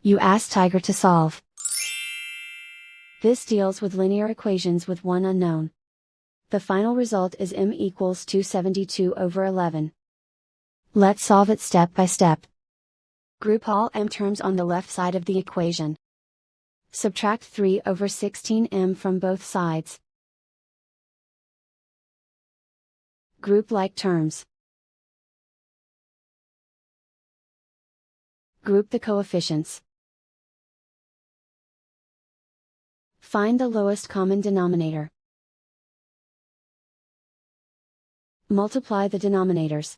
You ask Tiger to solve. This deals with linear equations with one unknown. The final result is m equals 272/11. Let's solve it step by step. Group all m terms on the left side of the equation. Subtract 3/16m from both sides. Group like terms. Group the coefficients. Find the lowest common denominator. Multiply the denominators.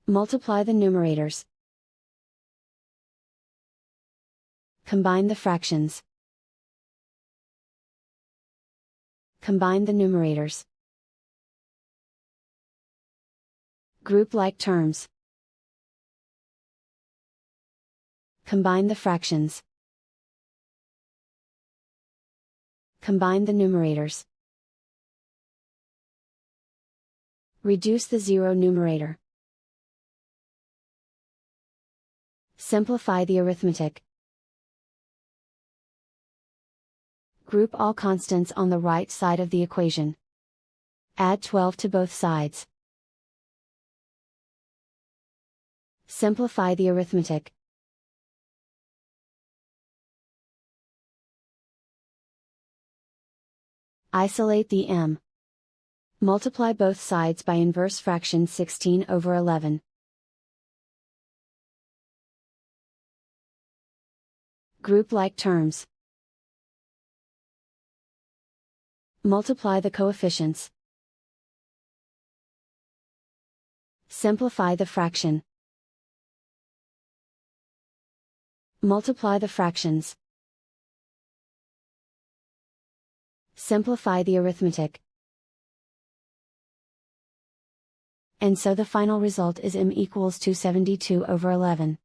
Multiply the numerators. Combine the fractions. Combine the numerators. Group like terms. Combine the fractions. Combine the numerators. Reduce the zero numerator. Simplify the arithmetic. Group all constants on the right side of the equation. Add 12 to both sides. Simplify the arithmetic. Isolate the m. Multiply both sides by inverse fraction 16/11. Group like terms. Multiply the coefficients. Simplify the fraction. Multiply the fractions. Simplify the arithmetic. And so the final result is m equals 272/11.